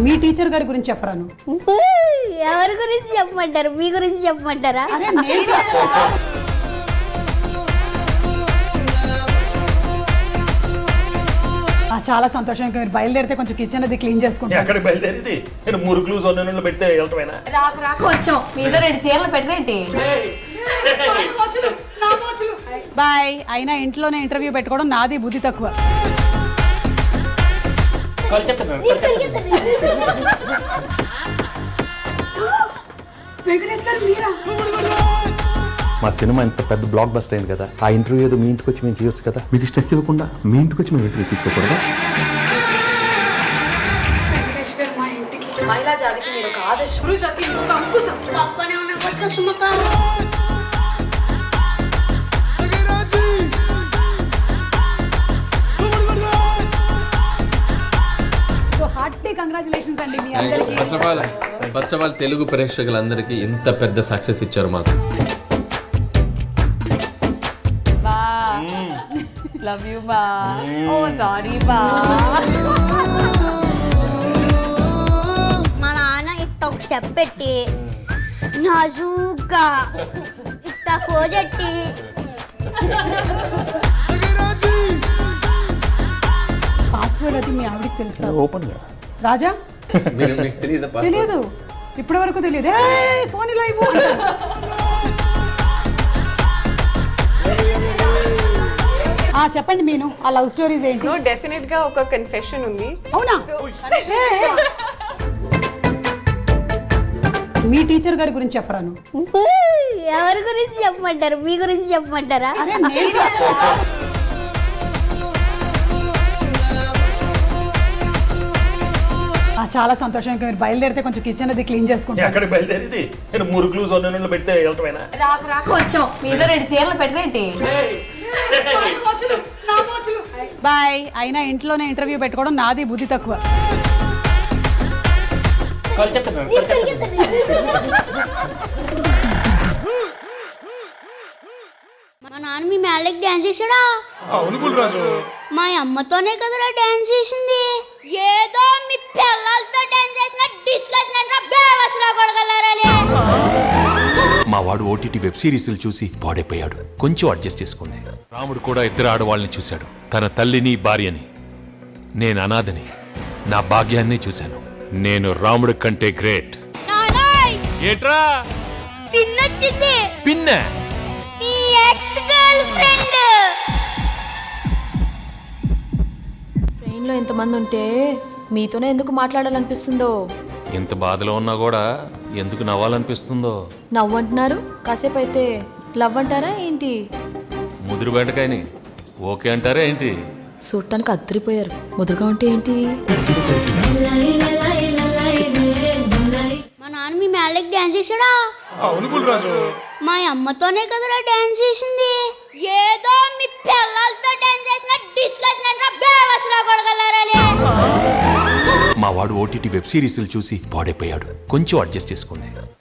మీ teacher గారి గురించి చెప్పరాను. ఎవరి గురించి చెప్పమంటారు? మీ గురించి చెప్పమంటారా? అరే నేను teacher. చాలా సంతోషంగా మీరు బయలుదేరితే కొంచెం కిచెన్ అది క్లీన్ చేసుకుంటాను. ఎక్కడికి బయలుదేరింది? నేను మురుగులు జొన్నలు పెడితే వెళ్ళటమేనా? రాకు రాకు వచ్చాం మీద 2 చీరలు పెట్టరేంటి? బాయ్. అయినా ఇంట్లోనే ఇంటర్వ్యూ పెట్టుకోవడం నాది బుద్ధి తక్కువ. మా సినిమా ఇంత పెద్ద బ్లాక్ బస్టర్ అయింది కదా, ఆ ఇంటర్వ్యూ ఏదో మీ ఇంటికి వచ్చి మేము చేయొచ్చు కదా. మీకు స్ట్రెస్ ఇవ్వకుండా మీ ఇంటికి వచ్చి మేము ఇంటర్వ్యూ తీసుకోకూడదా? మహిళా జాతికి మీరు ఒక ఆదర్శం, గురు జాతికి మీరు ఒక అంకుశం. పక్కనే ఉన్న పచ్చ సుమక. సో హార్టీ కంగ్రాచులేషన్స్ అండి మీ అందరికీ. ఫస్ట్ ఆఫ్ ఆల్ తెలుగు ప్రేక్షకులందరికీ ఇంత పెద్ద సక్సెస్ ఇచ్చారు మాకు. లవ్ యూ బా. ఓ సారీ బా. మా నాన్న ఇట్ట ఒక స్టెప్ పెట్టి నాజూగా ఇట్ట పోజెట్టి పాస్వర్డ్ అది మీ ఆవిడకి తెలుసా? ఓపెన్ గా రాజా మీకు తెలియదా? తెలియదు, ఇప్పటి వరకు తెలియదు. ఫోన్ ఇలా ఇవ్వు. చెప్పండి మీను, ఆ లవ్ స్టోరీస్ ఏంటి? డెఫినెట్ గా ఒక కన్ఫెషన్ ఉంది. అవునా? మీ టీచర్ గారి గురించి చెప్పరాను. ఎవరి గురించి చెప్పమంటారు? మీ గురించి చెప్పమంటారా? అరే నేను teacher. చాలా సంతోషంగా మీరు బయలుదేరితే కొంచెం కిచెన్ అది క్లీన్ చేసుకుంటాను. ఎక్కడికి బయలుదేరింది? నేను మురుగులు జొన్నలు పెడితే వెళ్ళటమేనా? రాకు రాకు వచ్చాం మీద 2 చీరలు పెట్టరేంటి? బాయ్. అయినా ఇంట్లోనే ఇంటర్వ్యూ పెట్టుకోవడం నాది బుద్ధి తక్కువ. మా నాన్న మీ మేళ్ళకి డాన్స్ చేశాడా? అవును గుల్రాజు. మా అమ్మతోనే కదరా డాన్స్ చేసింది. ఏదో మీ పిల్లలతో డాన్స్ చేసిన డిస్కషన్ అంటే బేవసలా కొడగలరని. మా వాడు ఓటీటీ వెబ్ సిరీస్లు చూసి పాడైపోయాడు. కొంచెం అడ్జస్ట్ చేసుకుంది. రాముడు కూడా 2 ఆడవాళ్ళని చూశాడు, తన తల్లిని భార్యని. నేను అనాథని, నా భాగ్యాన్ని చూశాను. నేను రాముడి కంటే గ్రేట్. నానాయ్ ఏట్రా పిన్నొచ్చింది. పిన్న నీ ఎక్స్ గర్ల్ ఫ్రెండ్. ట్రైన్లో ఎంతమంది ఉంటే మీతోనే ఎందుకు మాట్లాడాలనిపిస్తుందో. ఎంత బాధలో ఉన్నా కూడా ఎందుకు నవ్వాలనిపిస్తుందో. నవ్వు అంటున్నారు, కాసేపు అయితే లవ్ అంటారా ఏంటి? ముదురు బెండకాయని ఓకే అంటారా ఏంటి? చూడటానికి అద్దరిపోయారు, ముదురుగా ఉంటే ఏంటి? మా నాన్న మీ మేళ్ళకి డాన్స్ చేశాడా? అవును గుల్రాజు. మా అమ్మతోనే కదరా డాన్స్ చేసింది. ఏదో మీ పిల్లలతో డాన్స్ చేసిన డిస్కషన్ అంటే బేవసలా కొడగలరని. మా వాడు ఓటీటీ వెబ్ సిరీస్లు చూసి పాడైపోయాడు. కొంచెం అడ్జస్ట్ చేసుకుంది.